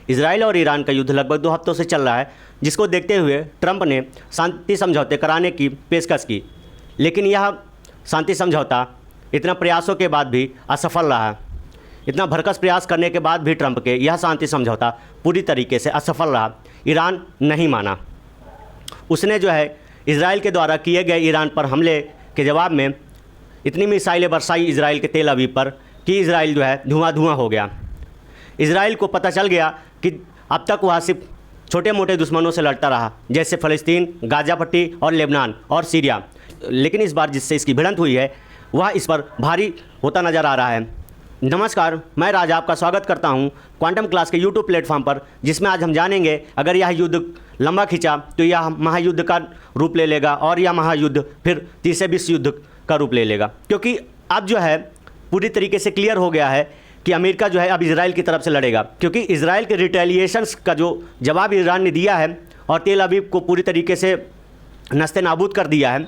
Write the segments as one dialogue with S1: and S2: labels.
S1: Israel और Iran का युद्ध लगभग 2 हफ्तों से चल रहा है, जिसको देखते हुए ट्रंप ने शांति समझौते कराने की पेशकश की, लेकिन यह शांति समझौता इतना प्रयासों के बाद भी असफल रहा। इतना भरकस प्रयास करने के बाद भी ट्रंप के यह शांति समझौता पूरी तरीके से असफल रहा। ईरान नहीं माना। उसने जो है इजराइल के द्वारा किए गए ईरान पर हमले के जवाब में इतनी मिसाइलें बरसाई इजराइल के तेल अवीव पर कि इजराइल जो है धुआं धुआं हो गया। इजराइल को पता चल गया कि अब तक वह सिर्फ छोटे मोटे दुश्मनों से लड़ता रहा, जैसे फ़लस्तीन, गाज़ा पट्टी और लेबनान और सीरिया, लेकिन इस बार जिससे इसकी भिड़ंत हुई है वह इस पर भारी होता नज़र आ रहा है। नमस्कार, मैं राज आपका स्वागत करता हूं क्वांटम क्लास के यूट्यूब प्लेटफॉर्म पर, जिसमें आज हम जानेंगे अगर यह युद्ध लंबा खिंचा तो यह महायुद्ध का रूप ले लेगा और यह महायुद्ध फिर तीसरे विश्व युद्ध का रूप ले लेगा, क्योंकि अब जो है पूरी तरीके से क्लियर हो गया है कि अमेरिका जो है अब इजराइल की तरफ से लड़ेगा, क्योंकि इजराइल के रिटेलिएशंस का जो जवाब ईरान ने दिया है और तेल अवीव को पूरी तरीके से नस्ते नाबूद कर दिया है।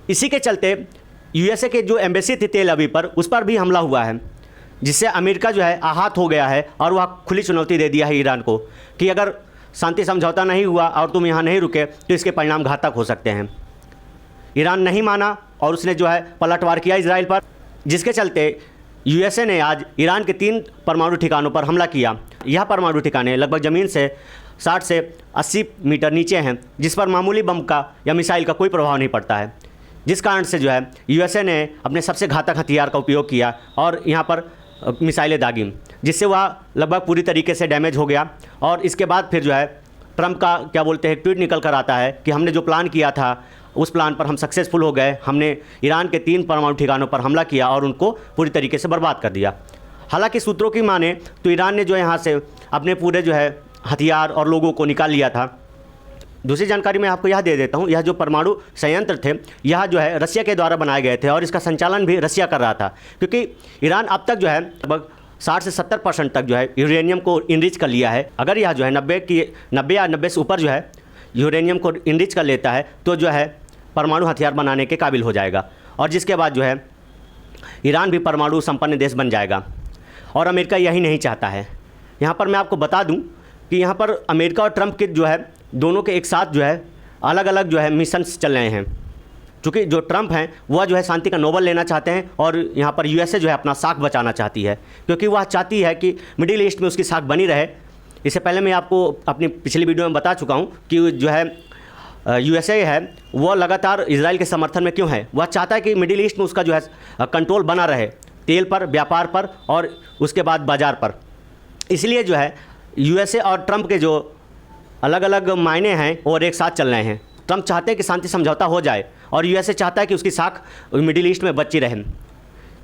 S1: इसी के चलते यूएसए के जो एम्बेसी थी तेल अवीव पर, उस पर भी हमला हुआ है, जिससे अमेरिका जो है आहत हो गया है और वह खुली चुनौती दे दिया है ईरान को कि अगर शांति समझौता नहीं हुआ और तुम यहाँ नहीं रुके तो इसके परिणाम घातक हो सकते हैं। ईरान नहीं माना और उसने जो है पलटवार किया इजराइल पर, जिसके चलते यूएसए ने आज ईरान के 3 परमाणु ठिकानों पर हमला किया। यह परमाणु ठिकाने लगभग ज़मीन से 60 से 80 मीटर नीचे हैं, जिस पर मामूली बम का या मिसाइल का कोई प्रभाव नहीं पड़ता है, जिस कारण से जो है यूएसए ने अपने सबसे घातक हथियार का उपयोग किया और यहाँ पर मिसाइलें दागी, जिससे वह लगभग पूरी तरीके से डैमेज हो गया। और इसके बाद फिर जो है ट्रंप का क्या बोलते हैं ट्वीट निकल कर आता है कि हमने जो प्लान किया था उस प्लान पर हम सक्सेसफुल हो गए, हमने ईरान के 3 परमाणु ठिकानों पर हमला किया और उनको पूरी तरीके से बर्बाद कर दिया। हालांकि सूत्रों की माने तो ईरान ने जो है यहाँ से अपने पूरे जो है हथियार और लोगों को निकाल लिया था। दूसरी जानकारी मैं आपको यह दे देता हूँ, यह जो परमाणु संयंत्र थे यह जो है रसिया के द्वारा बनाए गए थे और इसका संचालन भी रसिया कर रहा था, क्योंकि ईरान अब तक जो है लगभग 60 से 70% तक जो है यूरेनियम को इनरिच कर लिया है। अगर यह जो है 90 या 90 से ऊपर जो है यूरेनियम को इनरिच कर लेता है तो जो है परमाणु हथियार बनाने के काबिल हो जाएगा, और जिसके बाद जो है ईरान भी परमाणु संपन्न देश बन जाएगा। और अमेरिका यही नहीं चाहता है। यहाँ पर मैं आपको बता दूँ कि यहाँ पर अमेरिका और ट्रंप के जो है दोनों के एक साथ जो है अलग अलग जो है मिशंस चल रहे हैं, क्योंकि जो ट्रंप हैं वह जो है शांति का नोबल लेना चाहते हैं और यहाँ पर यूएसए जो है अपना साख बचाना चाहती है, क्योंकि वह चाहती है कि मिडिल ईस्ट में उसकी साख बनी रहे। इससे पहले मैं आपको अपनी पिछली वीडियो में बता चुका हूँ कि जो है यूएसए है वह लगातार इजराइल के समर्थन में क्यों है। वह चाहता है कि मिडिल ईस्ट में उसका जो है कंट्रोल बना रहे, तेल पर, व्यापार पर और उसके बाद बाज़ार पर। इसलिए जो है यूएसए और ट्रंप के जो अलग अलग मायने हैं और एक साथ चल रहे हैं। ट्रंप चाहते हैं कि शांति समझौता हो जाए और यूएसए चाहता है कि उसकी साख मिडिल ईस्ट में बची रहे,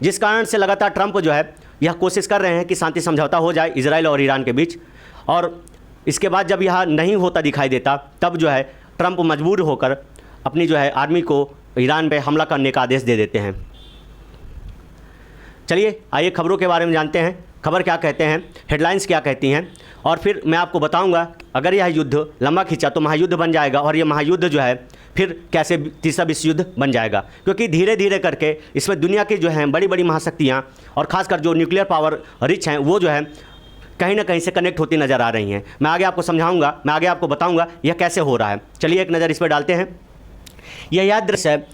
S1: जिस कारण से लगातार ट्रंप जो है यह कोशिश कर रहे हैं कि शांति समझौता हो जाए इजराइल और ईरान के बीच। और इसके बाद जब यह नहीं होता दिखाई देता तब जो है ट्रंप मजबूर होकर अपनी जो है आर्मी को ईरान पे हमला करने का आदेश दे देते हैं। चलिए आइए खबरों के बारे में जानते हैं, खबर क्या कहते हैं, हेडलाइंस क्या कहती हैं, और फिर मैं आपको बताऊंगा अगर यह युद्ध लंबा खींचा तो महायुद्ध बन जाएगा और यह महायुद्ध जो है फिर कैसे तीसरा विश्व युद्ध बन जाएगा, क्योंकि धीरे धीरे करके इसमें दुनिया की जो है बड़ी बड़ी महाशक्तियाँ और ख़ासकर जो न्यूक्लियर पावर रिच हैं वो जो है कहीं ना कहीं से कनेक्ट होती नज़र आ रही हैं। मैं आगे आपको समझाऊंगा, मैं आगे आपको बताऊंगा यह कैसे हो रहा है। चलिए एक नज़र इस पर डालते हैं। यह दृश्य है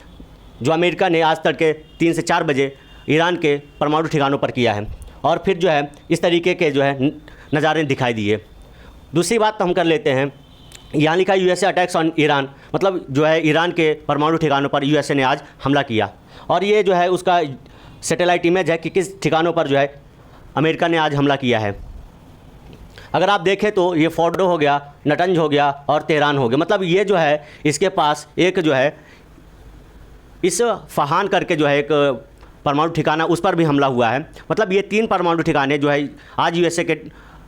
S1: जो अमेरिका ने आज तड़के 3 से 4 बजे ईरान के परमाणु ठिकानों पर किया है और फिर जो है इस तरीके के जो है नज़ारे दिखाई दिए। दूसरी बात तो हम कर लेते हैं, यहाँ लिखा यूएसए अटैक्स ऑन ईरान, मतलब जो है ईरान के परमाणु ठिकानों पर यूएसए ने आज हमला किया और ये जो है उसका सैटेलाइट इमेज है कि किस ठिकानों पर जो है अमेरिका ने आज हमला किया है। अगर आप देखें तो ये फोर्डो हो गया, नटंज हो गया और तेहरान हो गया, मतलब ये जो है इसके पास एक जो है इस फहान करके जो है एक परमाणु ठिकाना उस पर भी हमला हुआ है। मतलब ये 3 परमाणु ठिकाने जो है आज यूएसए के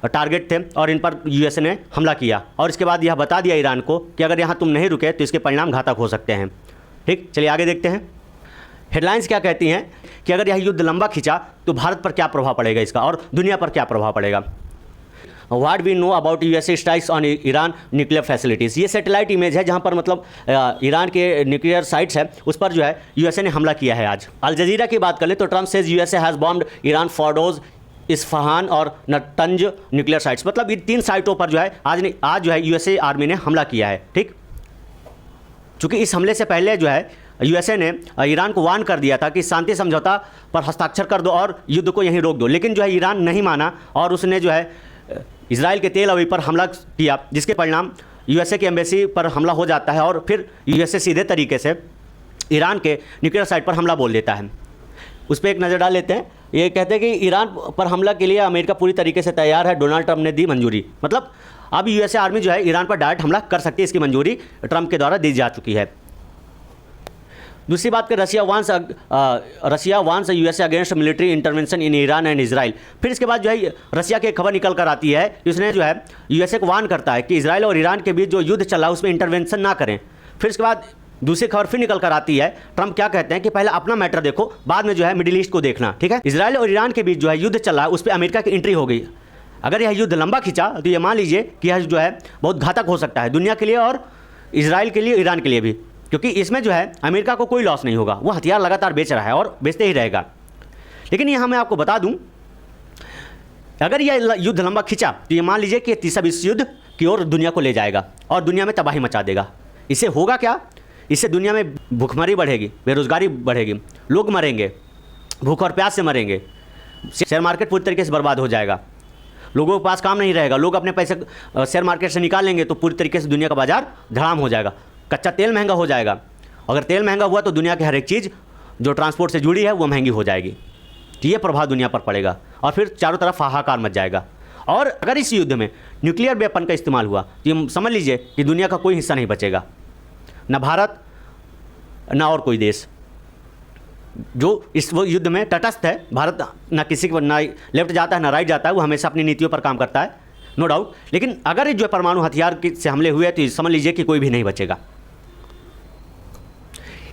S1: टारगेट थे और इन पर यूएसए ने हमला किया और इसके बाद यह बता दिया ईरान को कि अगर यहाँ तुम नहीं रुके तो इसके परिणाम घातक हो सकते हैं। ठीक, चलिए आगे देखते हैं। हेडलाइंस क्या कहती हैं कि अगर यह युद्ध लंबा खिंचा तो भारत पर क्या प्रभाव पड़ेगा इसका और दुनिया पर क्या प्रभाव पड़ेगा। What we know about USA strikes on Iran nuclear facilities, ये सैटेलाइट इमेज है जहां पर मतलब ईरान के न्यूक्लियर साइट्स है उस पर जो है यूएसए ने हमला किया है आज। अल जजीरा की बात कर ले तो Trump says USA has bombed Iran Fordow Isfahan और नतंज न्यूक्लियर साइट्स। मतलब इन 3 साइटों पर जो है आज जो है यूएसए आर्मी ने हमला किया है। ठीक, चूँकि इस हमले से पहले जो है यूएसए ने ईरान को वार्न कर दिया था कि शांति समझौता पर हस्ताक्षर कर दो और युद्ध को यहीं रोक दो, लेकिन जो है ईरान नहीं माना और उसने जो है इजराइल के तेल अवीव पर हमला किया, जिसके परिणाम यूएसए की एम्बेसी पर हमला हो जाता है और फिर यूएसए सीधे तरीके से ईरान के न्यूक्लियर साइट पर हमला बोल देता है। उस पर एक नज़र डाल लेते हैं। ये कहते हैं कि ईरान पर हमला के लिए अमेरिका पूरी तरीके से तैयार है, डोनाल्ड ट्रंप ने दी मंजूरी। मतलब अब यूएसए आर्मी जो है ईरान पर डायरेक्ट हमला कर सकती है, इसकी मंजूरी ट्रंप के द्वारा दी जा चुकी है। दूसरी बात कि रशिया वांस USA against military intervention in Iran and Israel. फिर इसके बाद जो है रशिया की एक खबर निकल कर आती है कि उसने जो है यूएसए को वार्न करता है कि इजराइल और ईरान के बीच जो युद्ध चल रहा है उसमें इंटरवेंशन ना करें। फिर इसके बाद दूसरी खबर फिर निकल कर आती है, ट्रंप क्या कहते हैं कि पहले अपना मैटर देखो, बाद में जो है मिडिल ईस्ट को देखना। ठीक है, इजराइल और ईरान के बीच जो है युद्ध चल रहा है उस पर अमेरिका की एंट्री हो गई। अगर यह युद्ध लंबा खिंचा तो ये मान लीजिए कि यह जो है बहुत घातक हो सकता है दुनिया के लिए और इजराइल के लिए, ईरान के लिए भी, क्योंकि इसमें जो है अमेरिका को कोई लॉस नहीं होगा, वो हथियार लगातार बेच रहा है और बेचते ही रहेगा। लेकिन यहाँ मैं आपको बता दूँ, अगर यह युद्ध लंबा खिंचा तो ये मान लीजिए कि तीसरा विश्व युद्ध की ओर दुनिया को ले जाएगा और दुनिया में तबाही मचा देगा। इससे होगा क्या, इससे दुनिया में भूखमरी बढ़ेगी, बेरोजगारी बढ़ेगी, लोग मरेंगे, भूख और प्यास से मरेंगे, शेयर मार्केट पूरी तरीके से बर्बाद हो जाएगा, लोगों के पास काम नहीं रहेगा, लोग अपने पैसे शेयर मार्केट से निकालेंगे तो पूरी तरीके से दुनिया का बाजार धड़ाम हो जाएगा, कच्चा तेल महंगा हो जाएगा। अगर तेल महंगा हुआ तो दुनिया की हर एक चीज़ जो ट्रांसपोर्ट से जुड़ी है वो महंगी हो जाएगी। तो ये प्रभाव दुनिया पर पड़ेगा और फिर चारों तरफ हाहाकार मच जाएगा। और अगर इस युद्ध में न्यूक्लियर वेपन का इस्तेमाल हुआ तो ये समझ लीजिए कि दुनिया का कोई हिस्सा नहीं बचेगा, न भारत न और कोई देश जो इस वो युद्ध में तटस्थ है। भारत ना किसी को ना लेफ्ट जाता है ना राइट जाता है, वो हमेशा अपनी नीतियों पर काम करता है, नो डाउट। लेकिन अगर जो परमाणु हथियार से हमले हुए तो समझ लीजिए कि कोई भी नहीं बचेगा।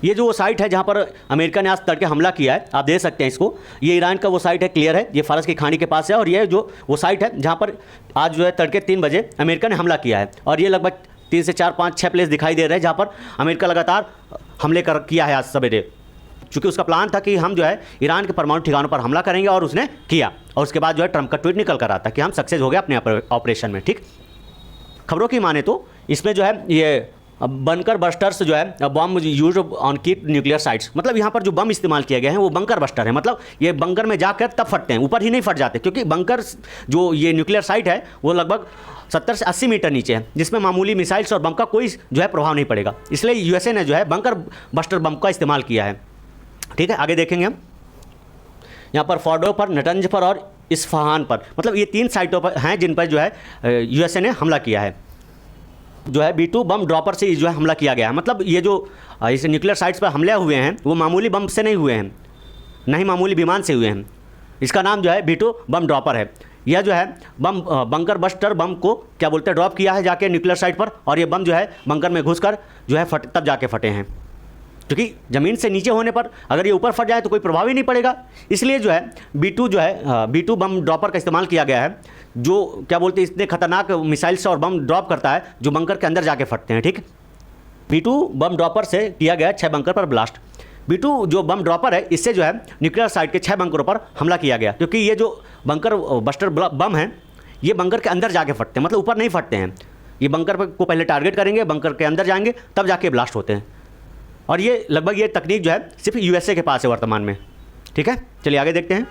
S1: ये जो वो साइट है जहाँ पर अमेरिका ने आज तड़के हमला किया है, आप देख सकते हैं इसको, ये ईरान का वो साइट है, क्लियर है, ये फारस की खाड़ी के पास है। और ये जो वो साइट है जहाँ पर आज जो है तड़के 3 बजे अमेरिका ने हमला किया है। और ये लगभग 3 से 4, 5, 6 प्लेस दिखाई दे रहे हैं जहाँ पर अमेरिका लगातार हमले किया है आज सवेरे। चूँकि उसका प्लान था कि हम जो है ईरान के परमाणु ठिकानों पर हमला करेंगे और उसने किया। और उसके बाद जो है ट्रंप का ट्वीट निकल कर आता कि हम सक्सेस हो गए अपने ऑपरेशन में। ठीक, खबरों की माने तो इसमें जो है ये बंकर बस्टर्स जो है बम यूज ऑन की न्यूक्लियर साइट्स, मतलब यहाँ पर जो बम इस्तेमाल किए गए हैं वो बंकर बस्टर है। मतलब ये बंकर में जाकर तब फटते हैं, ऊपर ही नहीं फट जाते, क्योंकि बंकर जो ये न्यूक्लियर साइट है वो लगभग 70 से 80 मीटर नीचे है, जिसमें मामूली मिसाइल्स और बम का कोई जो है प्रभाव नहीं पड़ेगा। इसलिए यूएसए ने जो है बंकर बस्टर बम का इस्तेमाल किया है। ठीक है, आगे देखेंगे हम यहाँ पर फोर्डो पर, नटंज पर और इस्फहान पर, मतलब ये 3 साइटों पर हैं जिन पर जो है यूएसए ने हमला किया है। जो है B2 बम ड्रॉपर से जो है हमला किया गया है। मतलब ये जो इस न्यूक्लियर साइट्स पर हमले हुए हैं वो मामूली बम से नहीं हुए हैं, नहीं मामूली विमान से हुए हैं। इसका नाम जो है B2 बम ड्रॉपर है। यह जो है बम बंकर बस्टर बम को क्या बोलते हैं ड्रॉप किया है जाके न्यूक्लियर साइट पर, और ये बम जो है बंकर में घुसकर जो है तब जाके फटे हैं। क्योंकि ज़मीन से नीचे होने पर अगर ये ऊपर फट जाए तो कोई प्रभाव ही नहीं पड़ेगा। इसलिए जो है B2 बम ड्रॉपर का इस्तेमाल किया गया है, जो क्या बोलते हैं इतने खतरनाक मिसाइल से और बम ड्रॉप करता है जो बंकर के अंदर जाके फटते हैं। ठीक, B2 बम ड्रॉपर से किया गया 6 बंकर पर ब्लास्ट। B2 जो बम ड्रॉपर है इससे जो है न्यूक्लियर साइट के 6 बंकरों पर हमला किया गया, क्योंकि ये जो बंकर बस्टर बम है ये बंकर के अंदर जाके फटते हैं, मतलब ऊपर नहीं फटते हैं। ये बंकर को पहले टारगेट करेंगे, बंकर के अंदर जाएंगे, तब जाके ब्लास्ट होते हैं। और ये लगभग ये तकनीक जो है सिर्फ यूएसए के पास है वर्तमान में। ठीक है, चलिए आगे देखते हैं।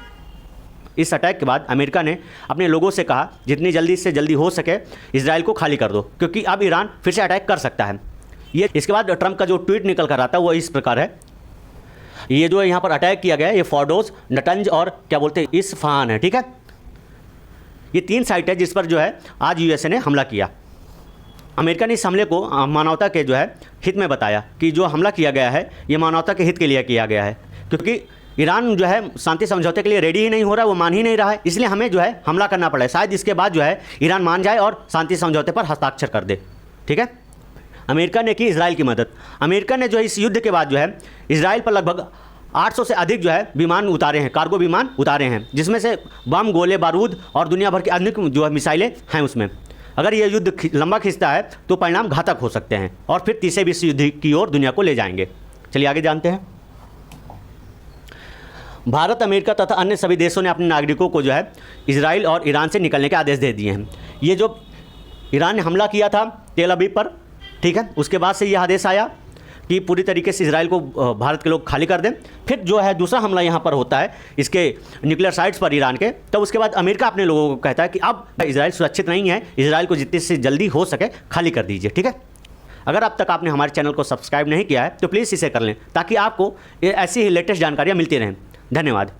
S1: इस अटैक के बाद अमेरिका ने अपने लोगों से कहा जितनी जल्दी से जल्दी हो सके इजराइल को खाली कर दो, क्योंकि अब ईरान फिर से अटैक कर सकता है। ये इसके बाद ट्रंप का जो ट्वीट निकल कर आता है वो इस प्रकार है। ये जो यहाँ पर अटैक किया गया है ये फोर्डोस, नटंज और क्या बोलते हैं इस्फहान है। ठीक है, ये 3 साइट है जिस पर जो है आज यूएसए ने हमला किया। अमेरिका ने इस हमले को मानवता के जो है हित में बताया कि जो हमला किया गया है ये मानवता के हित के लिए किया गया है, क्योंकि ईरान जो है शांति समझौते के लिए रेडी ही नहीं हो रहा है, वो मान ही नहीं रहा है, इसलिए हमें जो है हमला करना पड़ा है। शायद इसके बाद जो है ईरान मान जाए और शांति समझौते पर हस्ताक्षर कर दे। ठीक है, अमेरिका ने की इजराइल की मदद। अमेरिका ने जो है इस युद्ध के बाद जो है इजराइल पर लगभग 800 से अधिक जो है विमान उतारे हैं, कार्गो विमान उतारे हैं, जिसमें से बम, गोले बारूद और दुनिया भर की अनेक जो है मिसाइलें हैं उसमें। अगर यह युद्ध लंबा खिंचता है तो परिणाम घातक हो सकते हैं और फिर तीसरे विश्व युद्ध की ओर दुनिया को ले जाएंगे। चलिए आगे जानते हैं। भारत, अमेरिका तथा अन्य सभी देशों ने अपने नागरिकों को जो है इजराइल और ईरान से निकलने के आदेश दे दिए हैं। ये जो ईरान ने हमला किया था तेल अवीव पर, ठीक है, उसके बाद से यह आदेश आया कि पूरी तरीके से इजराइल को भारत के लोग खाली कर दें। फिर जो है दूसरा हमला यहाँ पर होता है इसके न्यूक्लियर साइट्स पर ईरान के, तब उसके बाद अमेरिका अपने लोगों को कहता है कि अब इजराइल सुरक्षित नहीं है, इजराइल को जितनी से जल्दी हो सके खाली कर दीजिए, ठीक है। अगर अब तक आपने हमारे चैनल को सब्सक्राइब नहीं किया है तो प्लीज़ इसे कर लें ताकि आपको ऐसी ही लेटेस्ट जानकारियाँ मिलती रहें। धन्यवाद।